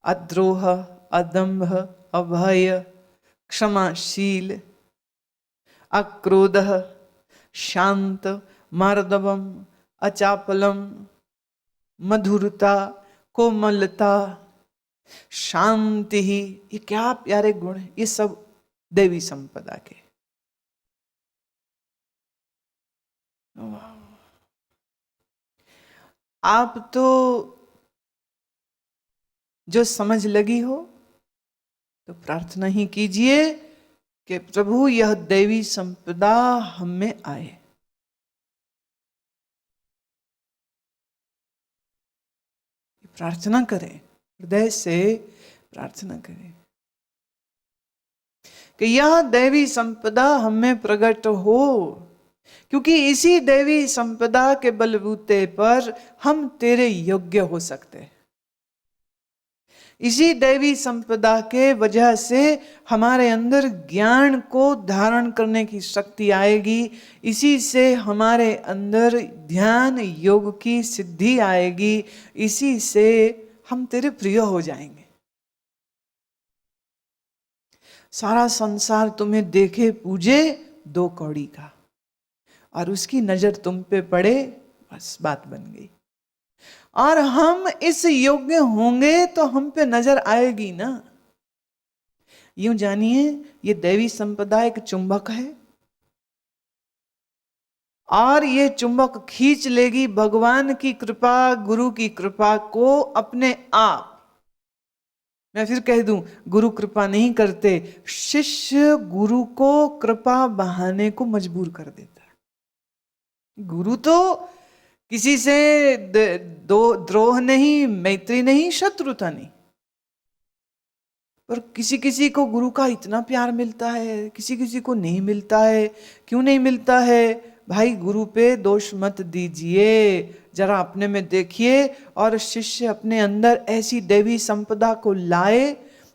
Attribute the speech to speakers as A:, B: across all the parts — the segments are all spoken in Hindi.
A: अद्रोह, अदम्भ, अभय, क्षमाशील, अक्रोधः, शांत, मार्दवम, अचापलम, मधुरता, कोमलता, शांति ही। ये क्या प्यारे गुण हैं, ये सब देवी संपदा के। आप तो जो समझ लगी हो तो प्रार्थना ही कीजिए कि प्रभु यह देवी संपदा हम में आए। प्रार्थना करें, हृदय से प्रार्थना करें कि यह देवी संपदा हमें प्रकट हो, क्योंकि इसी देवी संपदा के बलबूते पर हम तेरे योग्य हो सकते हैं। इसी दैवी संपदा के वजह से हमारे अंदर ज्ञान को धारण करने की शक्ति आएगी, इसी से हमारे अंदर ध्यान योग की सिद्धि आएगी, इसी से हम तेरे प्रिय हो जाएंगे। सारा संसार तुम्हें देखे पूजे दो कौड़ी का, और उसकी नजर तुम पे पड़े, बस बात बन गई। और हम इस योग्य होंगे तो हम पे नजर आएगी ना। यूं जानिए ये दैवी संपदा एक चुंबक है, और ये चुंबक खींच लेगी भगवान की कृपा, गुरु की कृपा को अपने आप। मैं फिर कह दूं, गुरु कृपा नहीं करते, शिष्य गुरु को कृपा बहाने को मजबूर कर देता है। गुरु तो किसी से द्रोह नहीं, मैत्री नहीं, शत्रुता नहीं, पर किसी किसी को गुरु का इतना प्यार मिलता है, किसी किसी को नहीं मिलता है। क्यों नहीं मिलता है भाई? गुरु पे दोष मत दीजिए, जरा अपने में देखिए, और शिष्य अपने अंदर ऐसी देवी संपदा को लाए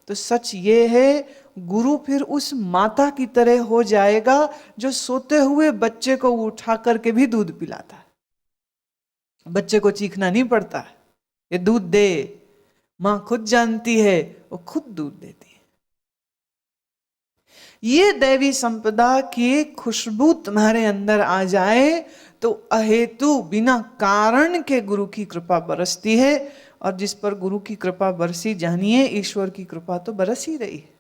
A: तो सच ये है, गुरु फिर उस माता की तरह हो जाएगा जो सोते हुए बच्चे को उठा करके भी दूध पिलाता है। बच्चे को चीखना नहीं पड़ता, ये दूध दे, मां खुद जानती है, वो खुद दूध देती है। ये दैवी संपदा की खुशबू तुम्हारे अंदर आ जाए तो अहेतु बिना कारण के गुरु की कृपा बरसती है, और जिस पर गुरु की कृपा बरसी, जानिए ईश्वर की कृपा तो बरस ही रही है।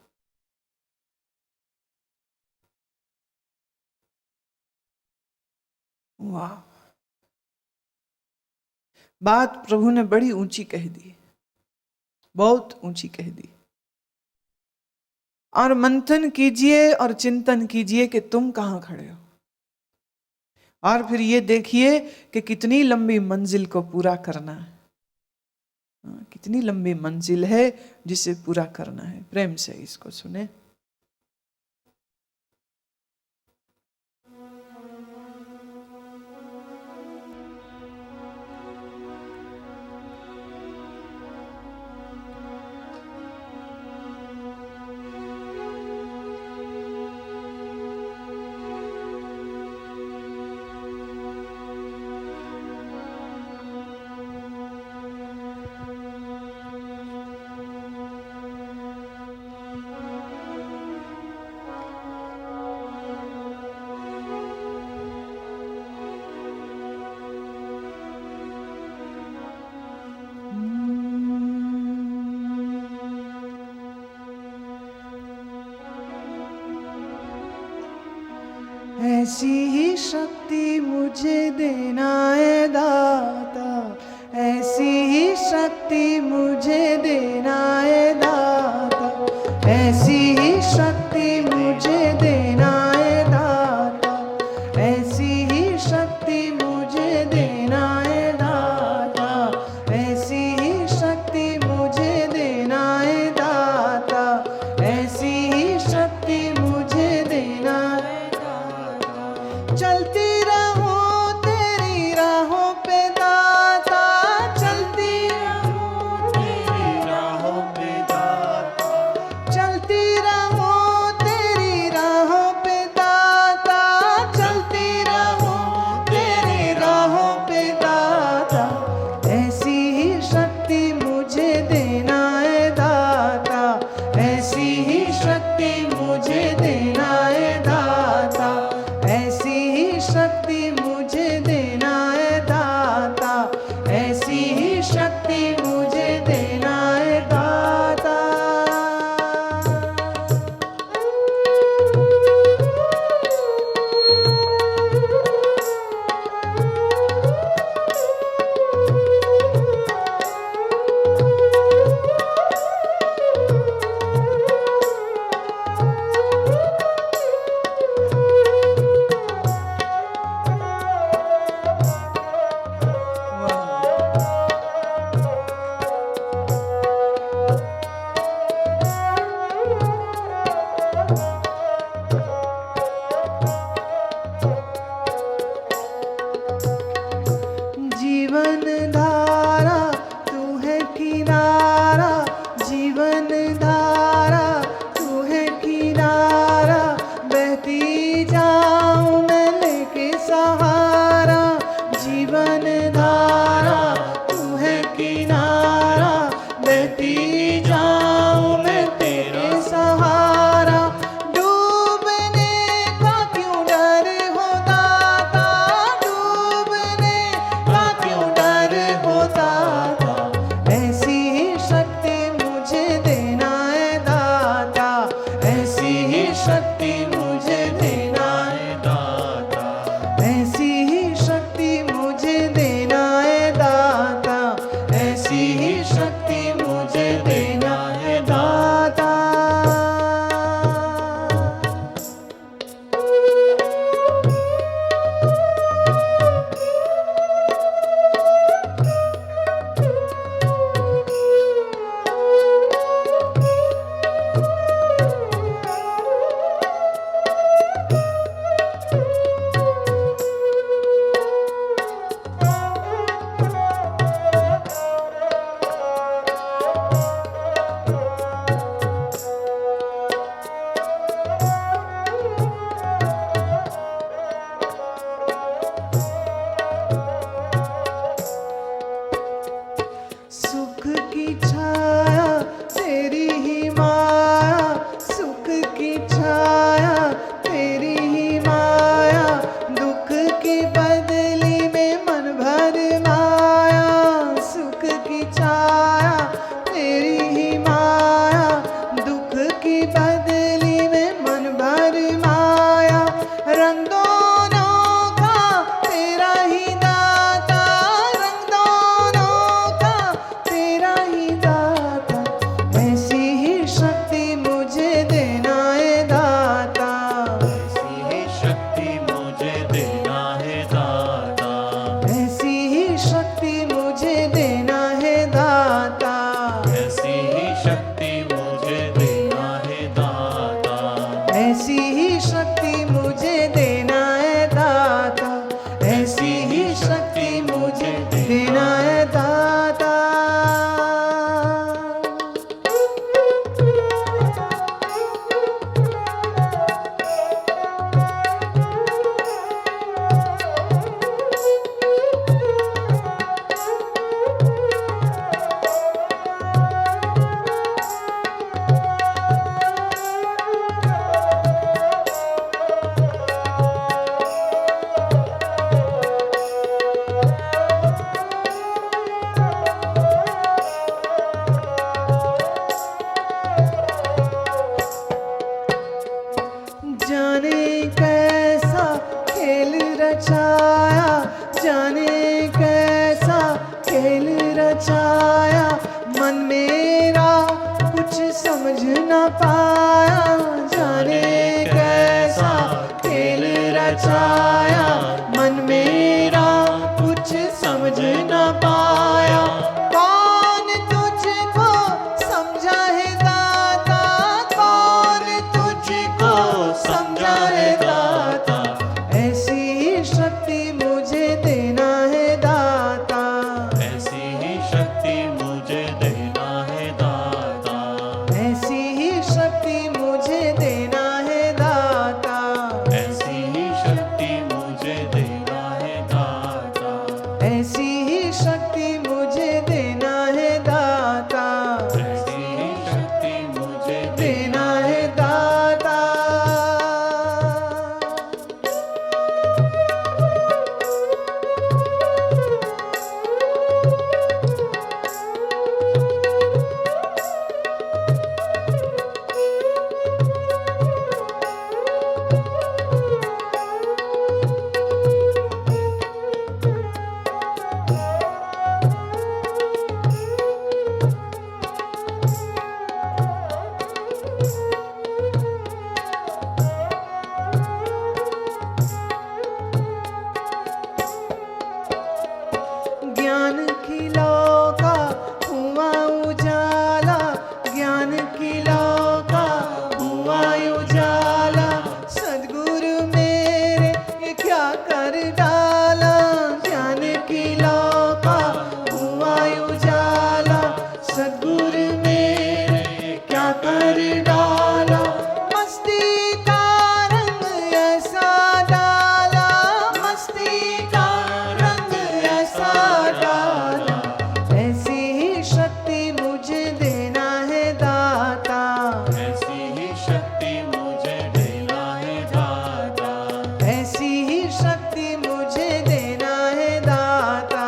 A: वाह, बात प्रभु ने बड़ी ऊंची कह दी, बहुत ऊंची कह दी। और मंथन कीजिए और चिंतन कीजिए कि तुम कहां खड़े हो, और फिर ये देखिए कि कितनी लंबी मंजिल को पूरा करना है। कितनी लंबी मंजिल है जिसे पूरा करना है। प्रेम से इसको सुने। ऐसी ही शक्ति मुझे देना है दाता, ऐसी ही शक्ति मुझे देना है दाता, ऐसी ही शक्ति मुझे देना है दाता, ऐसी ही शक्ति मुझे देना है दाता, ऐसी ही शक्ति मुझे देना है दाता, ऐसी ही शक्ति मुझे देना है। चलती रहो तेरी राहों पे दाता, चलती रहो तेरी राहों पे दाता, चलती रहो तेरी राहों पे दाता, चलती रहो तेरी राहों पे दाता, ऐसी ही शक्ति मुझे देना है दाता। कैसा खेल रचाया, जाने कैसा खेल रचाया, मन मेरा कुछ समझ न पाया, जाने कैसा खेल रचाया, मन मेरा कुछ समझ न पाया। कौन तुझको समझा है दाता, कौन तुझको समझा है दाता, ऐसी ही शक्ति मुझे देना है दाता,
B: ऐसी ही शक्ति मुझे देना है दाता,
A: ऐसी ही शक्ति मुझे देना है दाता,
B: ऐसी ही शक्ति मुझे देना है दाता,
A: ऐसी ही शक्ति मुझे देना है दाता,
B: ऐसी ही शक्ति मुझे
A: देना है दाता। ज्ञान खिलो का हुआ उजाला, ज्ञान खिलो का हुआ उजाला, सद्गुरु मेरे ये क्या कर डाला, ज्ञान खिलो का हुआ उजाला, सद्गुरु मेरे क्या कर डाला, मस्ती का रंग ऐसा डाला, मस्ती का रंग ऐसा डाला, ऐसी ही शक्ति मुझे देना है दाता,
B: ऐसी ही शक्ति मुझे देना है दाता,
A: ऐसी ही शक्ति मुझे देना है दाता,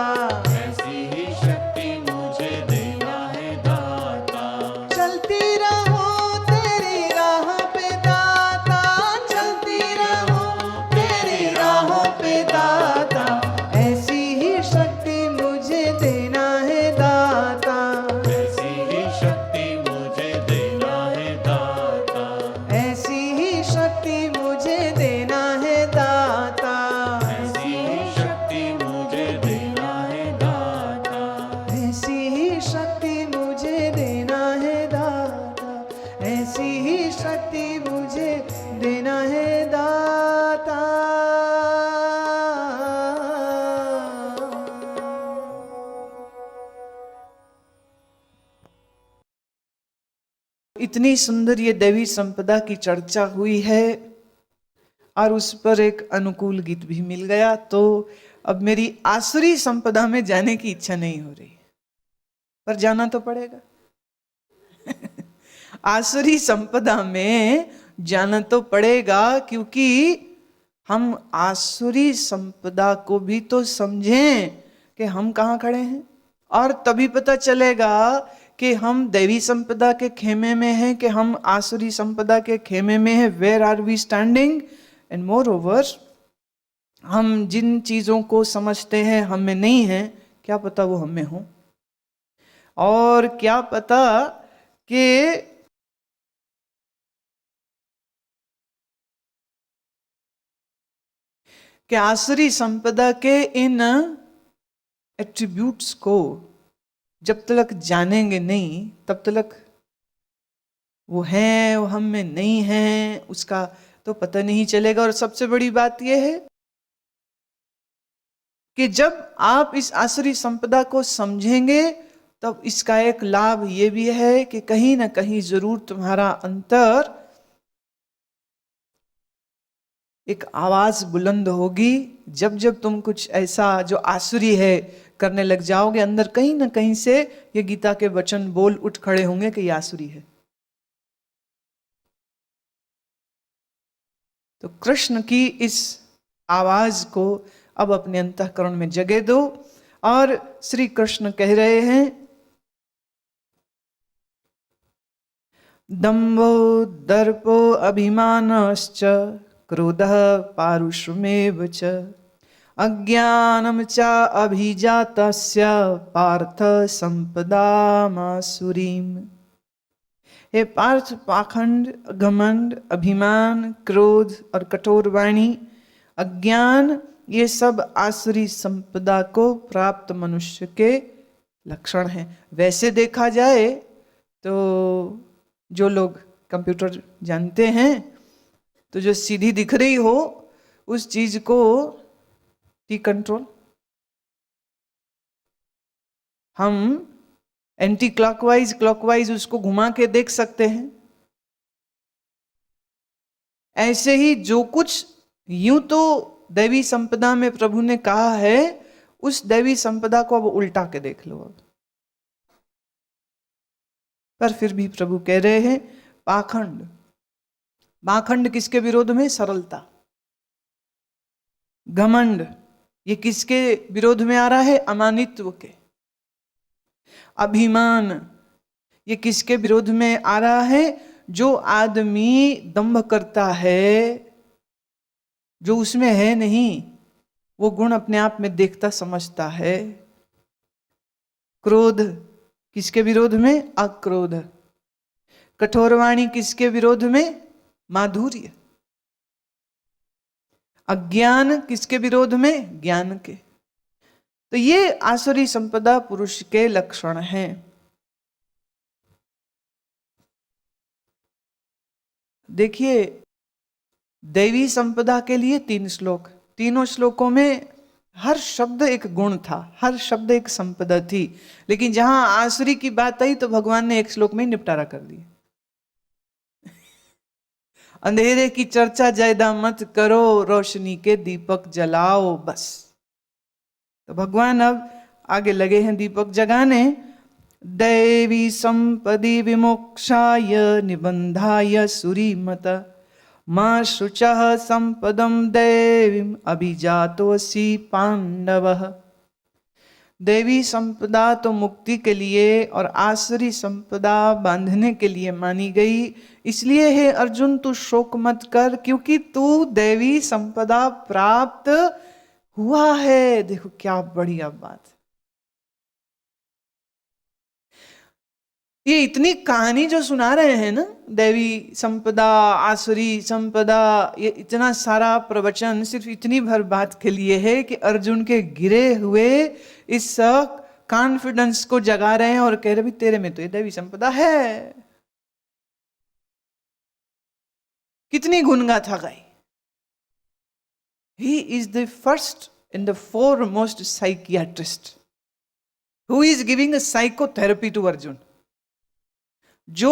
B: ऐसी ही शक्ति मुझे देना है दाता,
A: चलती रहो तेरी राह पे दाता, चलती रहो तेरी राह पे दाता, ऐसी ही शक्ति मुझे देना है दाता,
B: ऐसी ही शक्ति मुझे देना है दाता,
A: ऐसी ही शक्ति मुझे देना है दाता,
B: ऐसी ही शक्ति मुझे देना है दाता,
A: ऐसी ही शक्ति मुझे देना है दाता, ऐसी ही शक्ति मुझे देना है दाता। इतनी सुंदर ये दैवी संपदा की चर्चा हुई है और उस पर एक अनुकूल गीत भी मिल गया, तो अब मेरी आसुरी संपदा में जाने की इच्छा नहीं हो रही, पर जाना तो पड़ेगा। आसुरी संपदा में जाना तो पड़ेगा, क्योंकि हम आसुरी संपदा को भी तो समझें कि हम कहाँ खड़े हैं, और तभी पता चलेगा कि हम दैवी संपदा के खेमे में हैं कि हम आसुरी संपदा के खेमे में हैं। Where are we standing? And moreover, हम जिन चीजों को समझते हैं हम में नहीं है, क्या पता वो हम में हो, और क्या पता कि आसुरी संपदा के इन एट्रीब्यूट्स को जब तक जानेंगे नहीं तब तक वो हैं, वो हम में नहीं हैं, उसका तो पता नहीं चलेगा। और सबसे बड़ी बात यह है कि जब आप इस आसुरी संपदा को समझेंगे तब इसका एक लाभ ये भी है कि कहीं ना कहीं जरूर तुम्हारा अंतर एक आवाज बुलंद होगी। जब जब तुम कुछ ऐसा जो आसुरी है करने लग जाओगे, अंदर कहीं ना कहीं से ये गीता के वचन बोल उठ खड़े होंगे कि ये आसुरी है। तो कृष्ण की इस आवाज को अब अपने अंतःकरण में जगह दो। और श्री कृष्ण कह रहे हैं, दंभो दर्पो अभिमानश्च क्रोधः पारुषमेव च अज्ञानं च अभिजातस्य पार्थ संपदामासुरीम्। हे पार्थ, पाखंड, घमंड, अभिमान, क्रोध और कठोर वाणी, अज्ञान, ये सब आसुरी संपदा को प्राप्त मनुष्य के लक्षण हैं। वैसे देखा जाए तो जो लोग कंप्यूटर जानते हैं तो जो सीधी दिख रही हो उस चीज को टी कंट्रोल, हम एंटी क्लॉकवाइज क्लॉकवाइज उसको घुमा के देख सकते हैं। ऐसे ही जो कुछ यूं तो दैवी संपदा में प्रभु ने कहा है, उस दैवी संपदा को अब उल्टा के देख लो। अब पर फिर भी प्रभु कह रहे हैं पाखंड। पाखंड किसके विरोध में? सरलता। घमंड, ये किसके विरोध में आ रहा है? अमानित्व के। अभिमान, ये किसके विरोध में आ रहा है? जो आदमी दंभ करता है, जो उसमें है नहीं, वो गुण अपने आप में देखता समझता है। क्रोध किसके विरोध में? अक्रोध। कठोर वाणी किसके विरोध में? माधुर्य। अज्ञान किसके विरोध में? ज्ञान के। तो ये आसुरी संपदा पुरुष के लक्षण हैं। देखिए, दैवी संपदा के लिए 3 श्लोक, तीनों श्लोकों में हर शब्द एक गुण था, हर शब्द एक संपदा थी। लेकिन जहां आसुरी की बात आई तो भगवान ने एक श्लोक में निपटारा कर दिया। अंधेरे की चर्चा ज्यादा मत करो, रोशनी के दीपक जलाओ, बस। तो भगवान अब आगे लगे हैं दीपक जगाने। दैवी संपदि विमोक्षाय निबंधाय सुरीमत मां शुचः संपदम दैवीम अभिजातोऽसि पांडवः। दैवी संपदा तो मुक्ति के लिए और आसुरी संपदा बांधने के लिए मानी गई। इसलिए हे अर्जुन, तू शोक मत कर, क्योंकि तू दैवी संपदा प्राप्त हुआ है। देखो क्या बढ़िया बात। ये इतनी कहानी जो सुना रहे हैं ना, दैवी संपदा, आसुरी संपदा, ये इतना सारा प्रवचन सिर्फ इतनी भर बात के लिए है कि अर्जुन के गिरे हुए इस कॉन्फिडेंस को जगा रहे हैं और कह रहे भी तेरे में तो ये दैवी संपदा है। कितनी गुणगाथा गाई। He is the first and the foremost psychiatrist who is giving a psychotherapy to Arjun. जो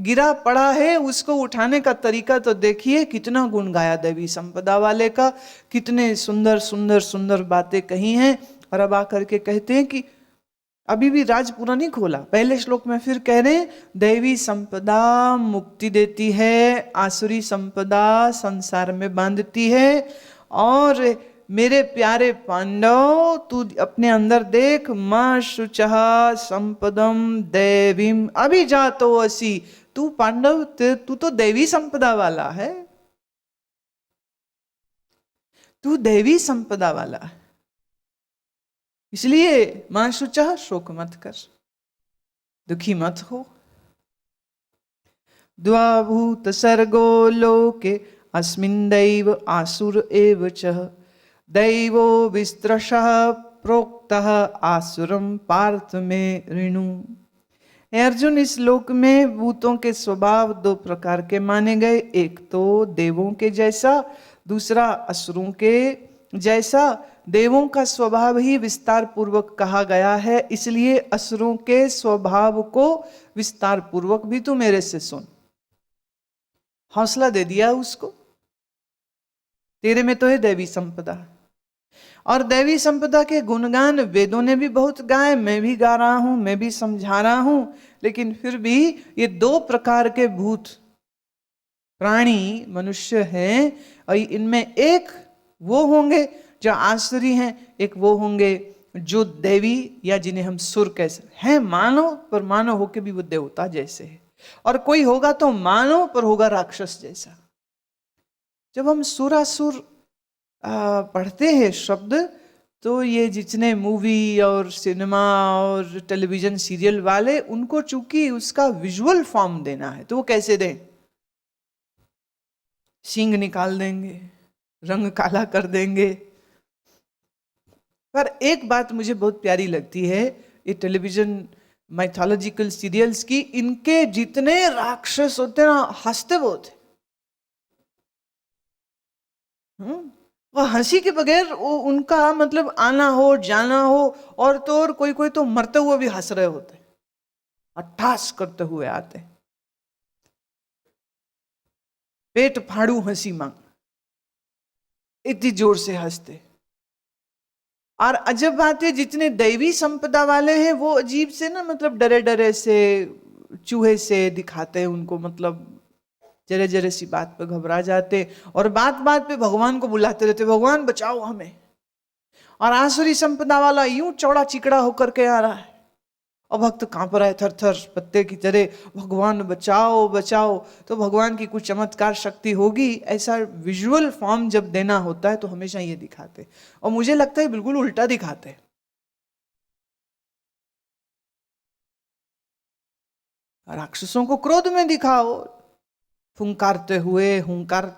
A: गिरा पड़ा है उसको उठाने का तरीका तो देखिए, कितना गुण गाया देवी संपदा वाले का, कितने सुंदर सुंदर सुंदर बातें कही हैं। और अब आकर के कहते हैं कि अभी भी राज पूरा नहीं खोला। पहले श्लोक में फिर कह रहे हैं दैवी संपदा मुक्ति देती है, आसुरी संपदा संसार में बांधती है। और मेरे प्यारे पांडव, तू अपने अंदर देख, मां शुचः संपदम दैवीम अभिजातोऽसि। तू पांडव, तू तो दैवी संपदा वाला है, तू दैवी संपदा वाला है। इसलिए मां शुचः, शोक मत कर, दुखी मत हो। द्वाभूत सर्गो लोके अस्मिन् दैव आसुर एव च दैवो विस्त्रशः प्रोक्तः आसुरम पार्थ में ऋणु। अर्जुन, इस लोक में भूतों के स्वभाव 2 प्रकार के माने गए। एक तो देवों के जैसा, दूसरा असुरों के जैसा। देवों का स्वभाव ही विस्तार पूर्वक कहा गया है, इसलिए असुरों के स्वभाव को विस्तार पूर्वक भी तू मेरे से सुन। हौसला दे दिया उसको, तेरे में तो है दैवी संपदा। और दैवी संपदा के गुणगान वेदों ने भी बहुत गाए, मैं भी गा रहा हूं, मैं भी समझा रहा हूं। लेकिन फिर भी ये 2 प्रकार के भूत प्राणी मनुष्य हैं, और इनमें एक वो होंगे जो आसुरी हैं, एक वो होंगे जो दैवी, या जिन्हें हम सुर कैसे हैं, मानव पर मानव होके भी वो देवता जैसे है। और कोई होगा तो मानव पर होगा राक्षस जैसा। जब हम सुरासुर पढ़ते हैं शब्द, तो ये जितने मूवी और सिनेमा और टेलीविजन सीरियल वाले, उनको चूंकि उसका विजुअल फॉर्म देना है, तो वो कैसे दें? सींग निकाल देंगे, रंग काला कर देंगे। पर एक बात मुझे बहुत प्यारी लगती है, ये टेलीविजन माइथोलॉजिकल सीरियल्स की, इनके जितने राक्षस होते हैं ना, हंसते बहुत है। वो हंसी के बगैर वो उनका मतलब आना हो जाना हो, और तो और कोई कोई तो मरते हुए भी हंस रहे होते, अट्ठास करते हुए आते, पेट फाड़ू हंसी मांग, इतनी जोर से हंसते। और अजब बात है, जितने दैवी संपदा वाले हैं वो अजीब से ना, मतलब डरे डरे से, चूहे से दिखाते हैं उनको, मतलब जरे जरे सी बात पे घबरा जाते, और बात बात पे भगवान को बुलाते रहते, भगवान बचाओ हमें। और आसुरी संपदा वाला यूं चौड़ा चिकड़ा होकर के आ रहा है, और भक्त कांप रहा है थर थर पत्ते की तरह, भगवान बचाओ बचाओ। तो भगवान की कुछ चमत्कार शक्ति होगी, ऐसा विजुअल फॉर्म जब देना होता है तो हमेशा ये दिखाते, और मुझे लगता है बिल्कुल उल्टा दिखाते। राक्षसों को क्रोध में दिखाओ, फुंकारते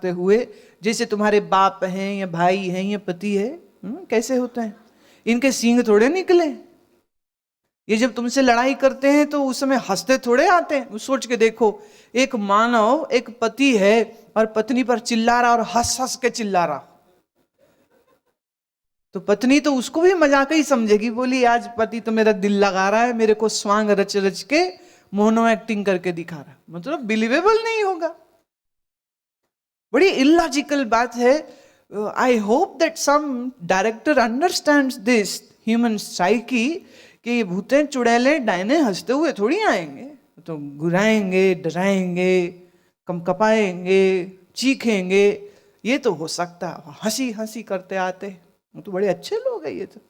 A: हुए, जैसे तुम्हारे बाप हैं या भाई हैं या पति है। कैसे होते हैं, इनके सींग थोड़े निकले। ये जब तुमसे लड़ाई करते हैं तो उस समय हंसते थोड़े आते हैं। सोच के देखो, एक मानव, एक पति है और पत्नी पर चिल्ला रहा, और हंस हंस के चिल्ला रहा, तो पत्नी तो उसको भी मजाक ही समझेगी, बोली आज पति तो मेरा दिल लगा रहा है, मेरे को स्वांग रच रच के मोनो एक्टिंग करके दिखा रहा, मतलब बिलीवेबल नहीं होगा। बड़ी इलॉजिकल बात है। I hope that some director understands this human psyche, कि ये भूतें चुड़ैलें डायने हंसते हुए थोड़ी आएंगे, तो गुराएंगे, डराएंगे, कपकपाएंगे, चीखेंगे, ये तो हो सकता, हंसी हंसी करते आते, वो तो बड़े अच्छे लोग हैं, ये तो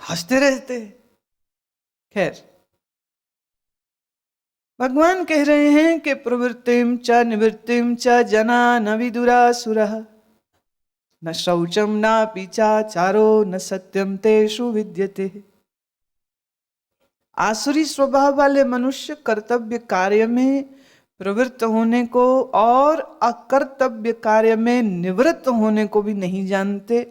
A: हंसते रहते। खैर, भगवान कह रहे हैं कि प्रवृत्तिम च निवृत्तिम च जना न विदुरासुरः, न शौचम न पीचाचारो न सत्यम तेषु विद्यते। आसुरी स्वभाव वाले मनुष्य कर्तव्य कार्य में प्रवृत्त होने को और अकर्तव्य कार्य में निवृत्त होने को भी नहीं जानते।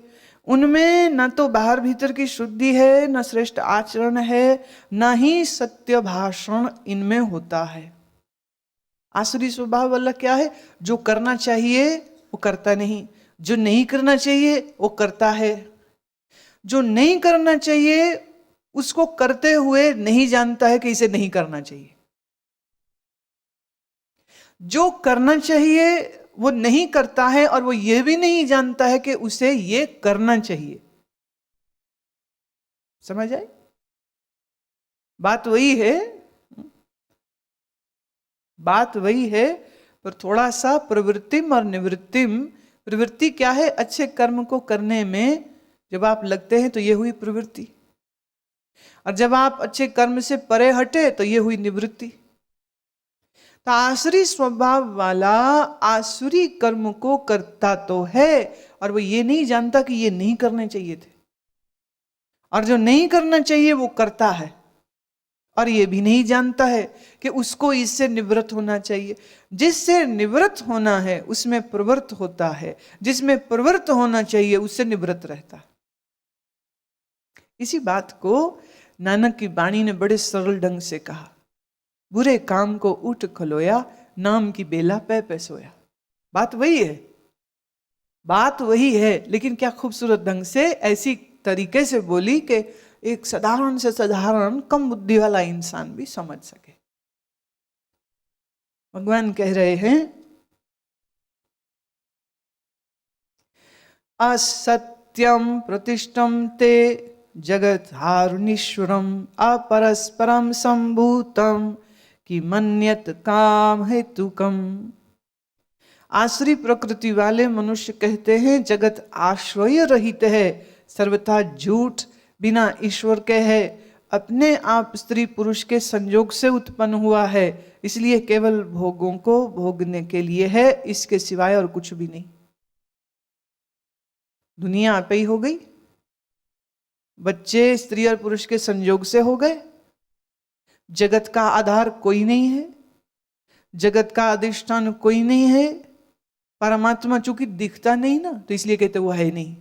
A: उनमें न तो बाहर भीतर की शुद्धि है, न श्रेष्ठ आचरण है, न ही सत्य भाषण इनमें होता है। आसुरी स्वभाव वाला क्या है? जो करना चाहिए वो करता नहीं, जो नहीं करना चाहिए वो करता है, जो नहीं करना चाहिए उसको करते हुए नहीं जानता है कि इसे नहीं करना चाहिए, जो करना चाहिए वो नहीं करता है और वो ये भी नहीं जानता है कि उसे ये करना चाहिए। समझ आई? बात वही है, बात वही है, पर थोड़ा सा प्रवृत्तिम और निवृत्तिम। प्रवृत्ति क्या है? अच्छे कर्म को करने में जब आप लगते हैं तो ये हुई प्रवृत्ति, और जब आप अच्छे कर्म से परे हटे तो ये हुई निवृत्ति। तो आसुरी स्वभाव वाला आसुरी कर्म को करता तो है, और वो ये नहीं जानता कि ये नहीं करने चाहिए थे, और जो नहीं करना चाहिए वो करता है, और ये भी नहीं जानता है कि उसको इससे निवृत्त होना चाहिए। जिससे निवृत्त होना है उसमें प्रवृत्त होता है, जिसमें प्रवृत्त होना चाहिए उससे निवृत्त रहता है। इसी बात को नानक की वाणी ने बड़े सरल ढंग से कहा, बुरे काम को उठ खलोया, नाम की बेला पै पै सोया। बात वही है, बात वही है, लेकिन क्या खूबसूरत ढंग से ऐसी तरीके से बोली कि एक साधारण से साधारण कम बुद्धि वाला इंसान भी समझ सके। भगवान कह रहे हैं, असत्यम प्रतिष्ठम ते जगत हारुनीश्वरम अपरस्परम संभूतम कि मन्यत काम हेतुकम। आसुरी प्रकृति वाले मनुष्य कहते हैं जगत आश्रय रहित है, सर्वथा झूठ, बिना ईश्वर के है, अपने आप स्त्री पुरुष के संयोग से उत्पन्न हुआ है, इसलिए केवल भोगों को भोगने के लिए है, इसके सिवाय और कुछ भी नहीं। दुनिया आप ही हो गई, बच्चे स्त्री और पुरुष के संयोग से हो गए, जगत का आधार कोई नहीं है, जगत का अधिष्ठान कोई नहीं है। परमात्मा चूंकि दिखता नहीं ना, तो इसलिए कहते वो है नहीं।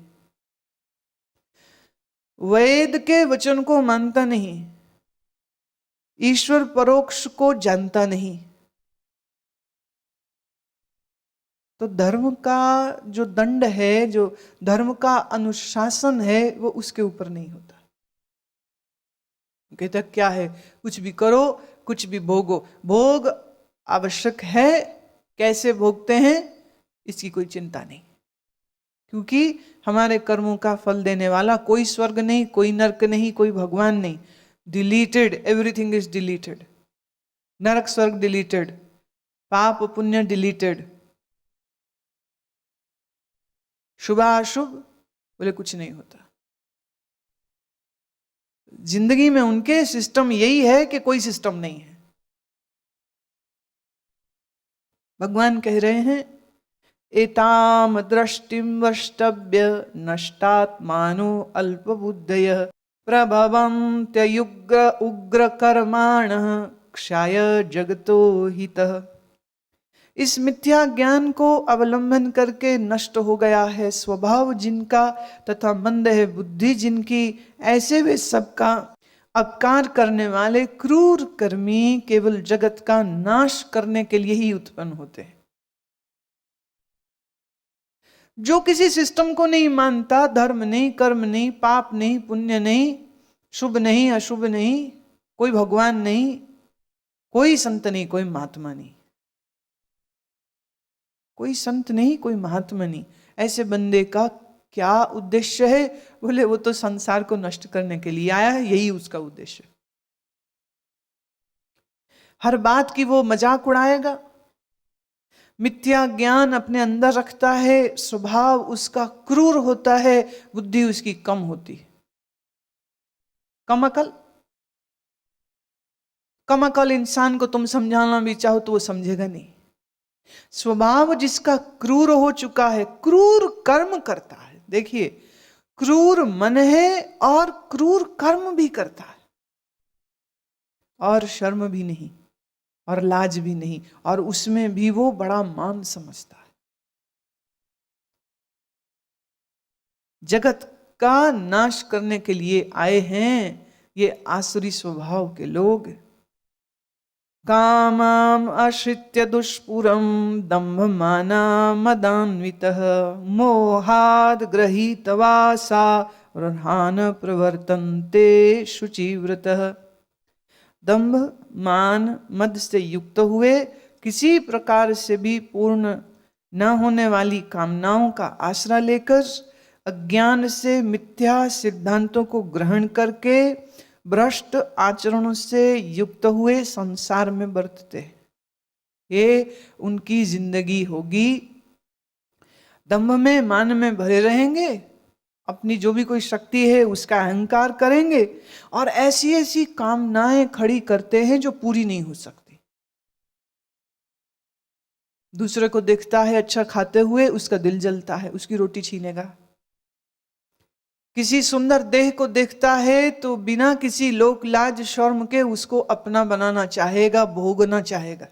A: वेद के वचन को मानता नहीं, ईश्वर परोक्ष को जानता नहीं, तो धर्म का जो दंड है, जो धर्म का अनुशासन है, वो उसके ऊपर नहीं होता। कहता क्या है, कुछ भी करो, कुछ भी भोगो। भोग आवश्यक है, कैसे भोगते हैं इसकी कोई चिंता नहीं, क्योंकि हमारे कर्मों का फल देने वाला कोई स्वर्ग नहीं, कोई नरक नहीं, कोई भगवान नहीं। Deleted, everything is deleted. नरक स्वर्ग डिलीटेड, पाप पुण्य डिलीटेड, शुभाशुभ बोले कुछ नहीं होता। जिंदगी में उनके सिस्टम यही है कि कोई सिस्टम नहीं है। भगवान कह रहे हैं एताम दृष्टिम वष्टभ्य नष्टात्मानो अल्पबुद्धयः प्रभवं त्ययुग्र उग्र कर्माणः क्षाय जगतो हितः। इस मिथ्या ज्ञान को अवलंबन करके नष्ट हो गया है स्वभाव जिनका, तथा मंद है बुद्धि जिनकी, ऐसे वे सबका अपकार करने वाले क्रूर कर्मी केवल जगत का नाश करने के लिए ही उत्पन्न होते हैं। जो किसी सिस्टम को नहीं मानता, धर्म नहीं, कर्म नहीं, पाप नहीं, पुण्य नहीं, शुभ नहीं, अशुभ नहीं, कोई भगवान नहीं, कोई संत नहीं, कोई महात्मा नहीं, कोई संत नहीं, कोई महात्मा नहीं, ऐसे बंदे का क्या उद्देश्य है? बोले वो तो संसार को नष्ट करने के लिए आया है, यही उसका उद्देश्य। हर बात की वो मजाक उड़ाएगा, मिथ्या ज्ञान अपने अंदर रखता है, स्वभाव उसका क्रूर होता है, बुद्धि उसकी कम होती है। कम अकल इंसान को तुम समझाना भी चाहो तो वो समझेगा नहीं। स्वभाव जिसका क्रूर हो चुका है, क्रूर कर्म करता है। देखिए, क्रूर मन है और क्रूर कर्म भी करता है, और शर्म भी नहीं और लाज भी नहीं, और उसमें भी वो बड़ा मान समझता है। जगत का नाश करने के लिए आए हैं ये आसुरी स्वभाव के लोग। कामाम आश्रित्य दुष्पुरम दंभ माना मदान्वितः मोहाद गृहीत वासा रहान प्रवर्तन्ते शुचिव्रतः। दंभ मान मद से युक्त हुए, किसी प्रकार से भी पूर्ण न होने वाली कामनाओं का आश्रय लेकर, अज्ञान से मिथ्या सिद्धांतों को ग्रहण करके, भ्रष्ट आचरणों से युक्त हुए संसार में बरतते। ये उनकी जिंदगी होगी। दंभ में, मान में भरे रहेंगे, अपनी जो भी कोई शक्ति है उसका अहंकार करेंगे, और ऐसी ऐसी कामनाएं खड़ी करते हैं जो पूरी नहीं हो सकती। दूसरे को देखता है अच्छा खाते हुए, उसका दिल जलता है, उसकी रोटी छीनेगा। किसी सुंदर देह को देखता है तो बिना किसी लोक लाज शर्म के उसको अपना बनाना चाहेगा, भोगना चाहेगा।